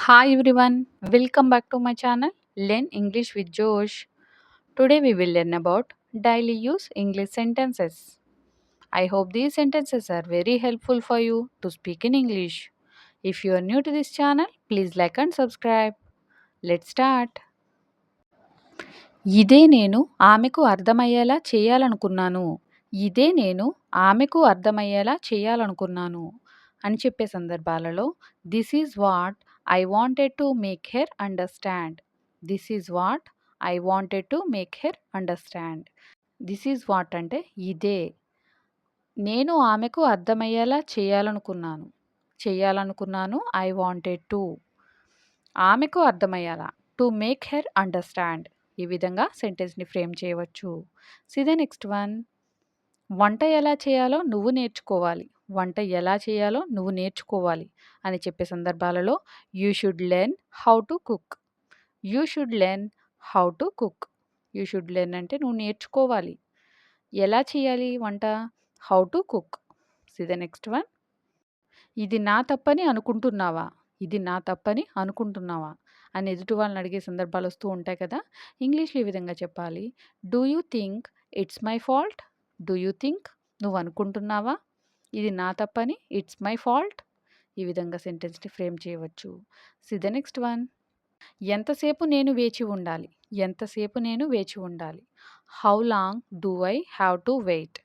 Hi everyone, welcome back to my channel Learn English with Josh. Today we will learn about daily use English sentences. I hope these sentences are very helpful for you to speak in English. If you are new to this channel, please like and subscribe. Let's start. ఇదే నేను ఆమెకు అర్థమయ్యేలా చేయాలనుకున్నాను. ఇదే నేను ఆమెకు అర్థమయ్యేలా చేయాలనుకున్నాను అని చెప్పే సందర్భాలలో this is what I wanted to make her understand. This is what I wanted to make her understand. This is what అంటే ఇదే నేను ఆమెకు అర్థమయ్యేలా చేయాలనుకున్నాను. ఐ వాంటెడ్ టు ఆమెకు అర్థమయ్యేలా టు మేక్ హెర్ అండర్స్టాండ్. ఈ విధంగా సెంటెన్స్ని ఫ్రేమ్ చేయవచ్చు. See the next one. వంట ఎలా చేయాలో నువ్వు నేర్చుకోవాలి. వంట ఎలా చేయాలో నువ్వు నేర్చుకోవాలి అని చెప్పే సందర్భాలలో you should learn how to cook. You should learn how to cook. You should learn అంటే నువ్వు నేర్చుకోవాలి. ఎలా చేయాలి వంట? How to cook. C the next one. ఇది నా తప్పని అనుకుంటున్నావా? ఇది నా తప్పని అనుకుంటున్నావా అని ఎదుటి వాళ్ళని అడిగే సందర్భాలు వస్తూ ఉంటాయి కదా. ఇంగ్లీష్లో ఈ విధంగా చెప్పాలి. Do you think it's my fault? Do you think నువ్వు అనుకుంటున్నావా ఇది నా తప్పని? It's my fault. ఈ విధంగా సెంటెన్స్ని ఫ్రేమ్ చేయవచ్చు. See the next one. ఎంతసేపు నేను వేచి ఉండాలి? ఎంతసేపు నేను వేచి ఉండాలి? How long do I have to wait?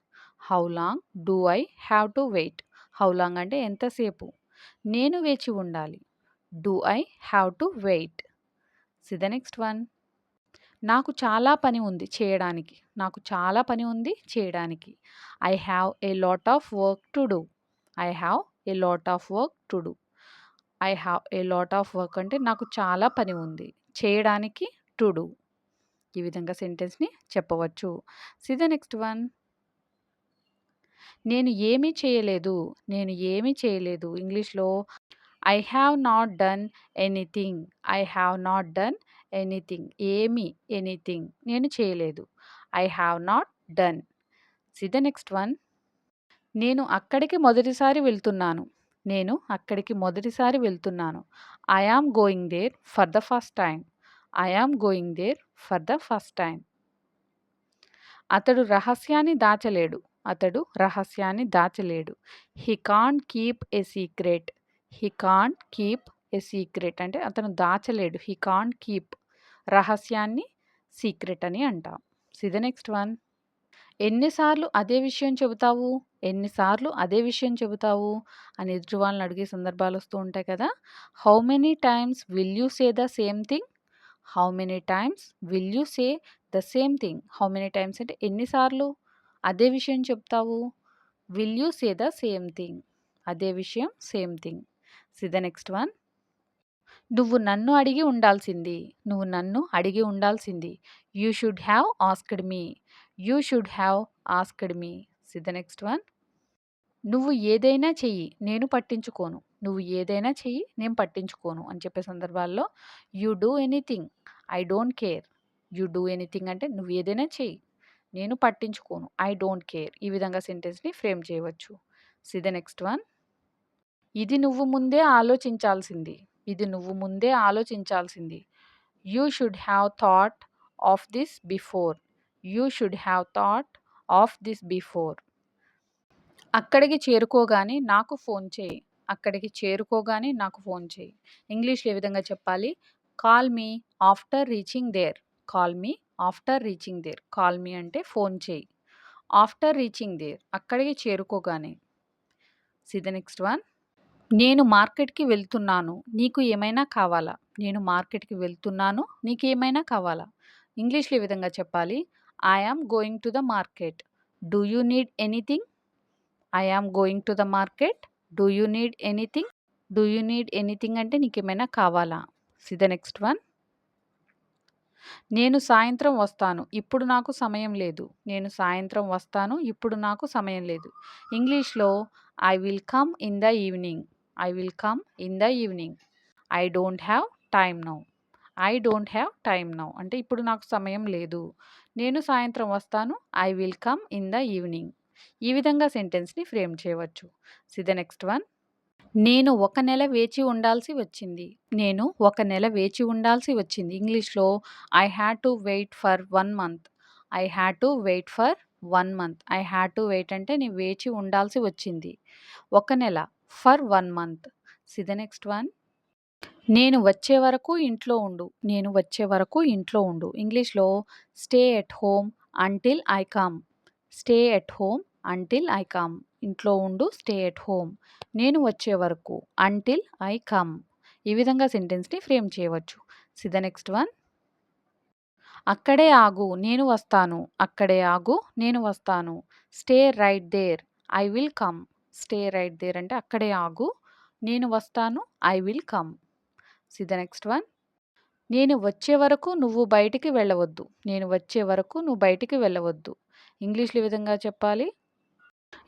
How long do I have to wait. How long అంటే ఎంతసేపు. నేను వేచి ఉండాలి. Do I have to wait. See the next one. నాకు చాలా పని ఉంది చేయడానికి. నాకు చాలా పని ఉంది చేయడానికి. I have a lot of work to do. I have a lot of work to do. I have a lot of work అంటే నాకు చాలా పని ఉంది చేయడానికి. To do. ఈ విధంగా సెంటెన్స్ని చెప్పవచ్చు. C the next one. నేను ఏమీ చేయలేదు. నేను ఏమీ చేయలేదు. ఇంగ్లీష్లో I have not done anything. I have not done anything. ఏమీ ఎనీథింగ్ నేను చేయలేదు. I have not done. C the next one. నేను అక్కడికి మొదటిసారి వెళ్తున్నాను. నేను అక్కడికి మొదటిసారి వెళ్తున్నాను. I am going there for the first time. I am going there for the first time. అతడు రహస్యాన్ని దాచలేడు. అతడు రహస్యాన్ని దాచలేడు. He can't keep a secret. He can't keep a secret అంటే అతను దాచలేడు. హీ కాంట్ కీప్ రహస్యాన్ని సీక్రెట్ అని అంటాం. See the next one. ఎన్నిసార్లు అదే విషయం చెబుతావు? ఎన్నిసార్లు అదే విషయం చెబుతావు అని ఎదుటి వాళ్ళని అడిగే సందర్భాలు వస్తూ ఉంటాయి కదా. How many times will you say the same thing? How many times will you say the same thing. How many times అంటే ఎన్నిసార్లు అదే విషయం చెప్తావు. Will you say the same thing. అదే విషయం same thing. C the next one. నువ్వు నన్ను అడిగి ఉండాల్సింది. నువ్వు నన్ను అడిగి ఉండాల్సింది. You should have asked me. You should have asked me. C the next one. నువ్వు ఏదైనా చెయ్యి నేను పట్టించుకోను. నువ్వు ఏదైనా చెయ్యి నేను పట్టించుకోను అని చెప్పే సందర్భాల్లో you do anything I don't care. You do anything అంటే నువ్వు ఏదైనా చెయ్యి నేను పట్టించుకోను. I don't care. ఈ విధంగా సెంటెన్స్ని ఫ్రేమ్ చేయవచ్చు. See the next one. ఇది నువ్వు ముందే ఆలోచించాల్సింది. ఇది నువ్వు ముందే ఆలోచించాల్సింది. You should have thought of this before. You should have thought of this before. అక్కడికి చేరుకోగానే నాకు ఫోన్ చేయి. అక్కడికి చేరుకోగానే నాకు ఫోన్ చేయి. ఇంగ్లీష్లో ఏ విధంగా చెప్పాలి? Call me after reaching there. Call me after reaching there. Call me అంటే ఫోన్ చేయి. ఆఫ్టర్ రీచింగ్ దేర్ అక్కడికి చేరుకోగానే. See the next one. నేను మార్కెట్కి వెళ్తున్నాను నీకు ఏమైనా కావాలా? నేను మార్కెట్కి వెళ్తున్నాను నీకు ఏమైనా కావాలా? ఇంగ్లీష్లో ఏ విధంగా చెప్పాలి? I am going to the market. Do you need anything? I am going to the market. Do you need anything? Do you need anything అంటే నీకేమైనా కావాలా? C the next one. నేను సాయంత్రం వస్తాను ఇప్పుడు నాకు సమయం లేదు. నేను సాయంత్రం వస్తాను ఇప్పుడు నాకు సమయం లేదు. ఇంగ్లీష్లో I will come in the evening. I will come in the evening. I don't have time now. I don't have time now అంటే ఇప్పుడు నాకు సమయం లేదు. నేను సాయంత్రం వస్తాను. I will come in the evening. ఈ విధంగా సెంటెన్స్ని ఫ్రేమ్ చేయవచ్చు. See the next one. నేను ఒక నెల వేచి ఉండాల్సి వచ్చింది. నేను ఒక నెల వేచి ఉండాల్సి వచ్చింది. ఇంగ్లీష్‌లో I had to wait for 1 month. I had to wait for 1 month. I had to wait అంటే నేను వేచి ఉండాల్సి వచ్చింది. ఒక నెల for 1 month. See the next one. నేను వచ్చే వరకు ఇంట్లో ఉండు. నేను వచ్చే వరకు ఇంట్లో ఉండు. ఇంగ్లీష్‌లో stay at home until I come. Stay at home until I come. ఇంట్లో ఉండు స్టే ఎట్ హోమ్. నేను వచ్చే వరకు అంటిల్ ఐ కమ్. ఈ విధంగా సెంటెన్స్‌ని ఫ్రేమ్ చేయవచ్చు. See the next one. అక్కడే ఆగు నేను వస్తాను. అక్కడే ఆగు నేను వస్తాను. Stay right there I will come. Stay right there అంటే అక్కడే ఆగు నేను వస్తాను I will come. See the next one. నేను వచ్చే వరకు నువ్వు బయటికి వెళ్ళవద్దు. నేను వచ్చే వరకు నువ్వు బయటికి వెళ్ళవద్దు. ఇంగ్లీష్‌లో ఈ విధంగా చెప్పాలి.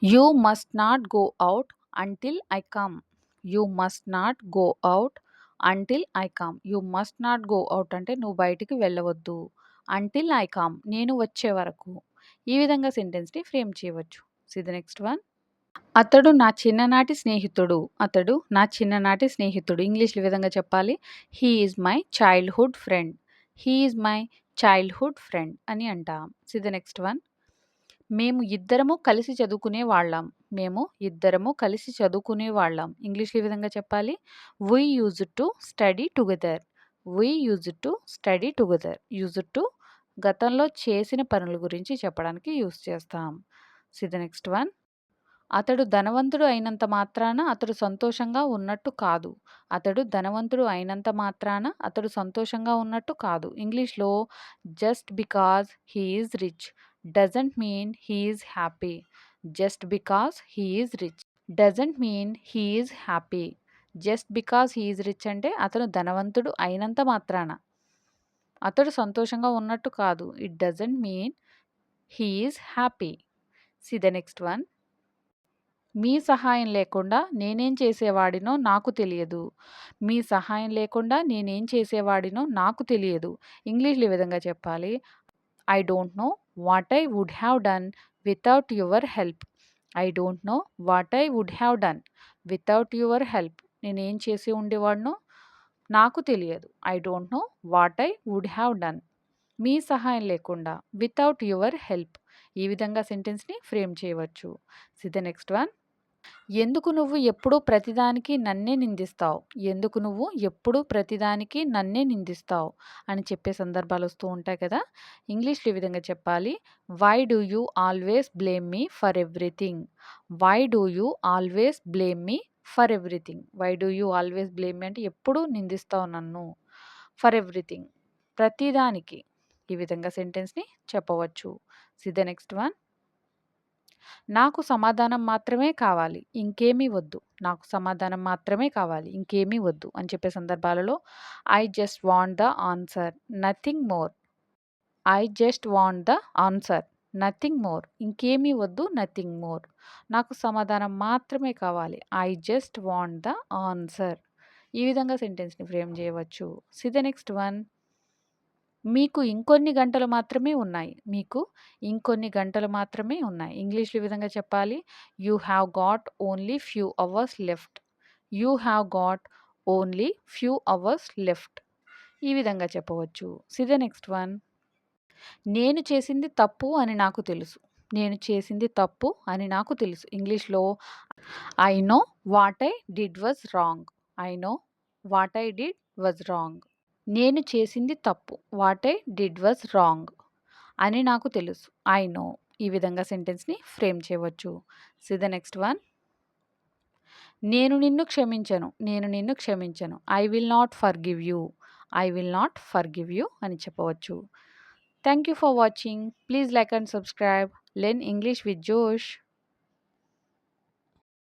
You must not go out until I come. You must not go out until I come. You must not go out అంటే నువ్వు బయటికి వెళ్ళవద్దు. అంటిల్ ఐ కమ్ నేను వచ్చే వరకు. ఈ విధంగా సెంటెన్స్‌ని ఫ్రేమ్ చేయవచ్చు. See the next one. అతడు నా చిన్ననాటి స్నేహితుడు. అతడు నా చిన్ననాటి స్నేహితుడు. ఇంగ్లీష్‌లో ఈ విధంగా చెప్పాలి. He is my childhood friend. He is my childhood friend అని అంటాం. See the next one. మేము ఇద్దరము కలిసి చదువుకునేవాళ్ళం. మేము ఇద్దరము కలిసి చదువుకునేవాళ్ళం. ఇంగ్లీష్‌లో ఈ విధంగా చెప్పాలి. We used to study together. We used to study together. Used to గతంలో చేసిన పనుల గురించి చెప్పడానికి యూజ్ చేస్తాం. See the next one. అతడు ధనవంతుడు అయినంత మాత్రాన అతడు సంతోషంగా ఉన్నట్టు కాదు. అతడు ధనవంతుడు అయినంత మాత్రాన అతడు సంతోషంగా ఉన్నట్టు కాదు. ఇంగ్లీష్‌లో just because he is rich doesn't mean he is happy. Just because he is rich doesn't mean he is happy. Just because he is rich అంటే అతను ధనవంతుడు అయినంత మాత్రాన అతడు సంతోషంగా ఉన్నట్టు కాదు. It doesn't mean he is happy. See the next one. మీ సహాయం లేకుండా నేనేం చేసేవాడినో నాకు తెలియదు. మీ సహాయం లేకుండా నేనేం చేసేవాడినో నాకు తెలియదు. ఇంగ్లీష్‌లో ఈ విధంగా చెప్పాలి. I don't know what I would have done without your help. I don't know what I would have done without your help. నేనేం చేసి ఉండేవాడినో నాకు తెలియదు. I don't know what I would have done. మీ సహాయం లేకుండా వితౌట్ యువర్ హెల్ప్. ఈ విధంగా సెంటెన్స్‌ని ఫ్రేమ్ చేయవచ్చు. See the next one. ఎందుకు నువ్వు ఎప్పుడూ ప్రతిదానికి నన్నే నిందిస్తావు? ఎందుకు నువ్వు ఎప్పుడూ ప్రతిదానికి నన్నే నిందిస్తావు? అని చెప్పే సందర్భాలు వస్తూ ఉంటాయి కదా! ఇంగ్లీష్‌లో ఈ విధంగా చెప్పాలి. Why do you always blame me for everything? Why do you always blame me for everything? Why do you always blame me అంటే ఎప్పుడూ నిందిస్తావు నన్ను. ఫర్ ఎవ్రీథింగ్ ప్రతిదానికి. ఈ విధంగా సెంటెన్స్‌ని చెప్పవచ్చు. See the next one. నాకు సమాధానం మాత్రమే కావాలి. ఇంకేమీ వద్దు. నాకు సమాధానం మాత్రమే కావాలి. ఇంకేమీ వద్దు అని చెప్పే సందర్భాలలో I just want the answer. Nothing more. I just want the answer. Nothing more. ఇంకేమీ వద్దు. Nothing more. నాకు సమాధానం మాత్రమే కావాలి. I just want the answer. ఈ విధంగా సెంటెన్స్‌ని ఫ్రేమ్ చేయవచ్చు. See the next one. మీకు ఇంకొన్ని గంటలు మాత్రమే ఉన్నాయి. మీకు ఇంకొన్ని గంటలు మాత్రమే ఉన్నాయి. ఇంగ్లీష్‌లో ఈ విధంగా చెప్పాలి. You have got only few hours left. You have got only few hours left. ఈ విధంగా చెప్పవచ్చు. See the next one. నేను చేసింది తప్పు అని నాకు తెలుసు. నేను చేసింది తప్పు అని నాకు తెలుసు. ఇంగ్లీష్‌లో I know what I did was wrong. I know what I did was wrong. నేను చేసింది తప్పు. What I did was wrong అని నాకు తెలుసు. I know. ఈ విధంగా సెంటెన్స్‌ని ఫ్రేమ్ చేయవచ్చు. See the next one. నేను నిన్ను క్షమించను. నేను నిన్ను క్షమించను. I will not forgive you. I will not forgive you అని చెప్పవచ్చు. Thank you for watching. Please like and subscribe. Learn English with జోష్.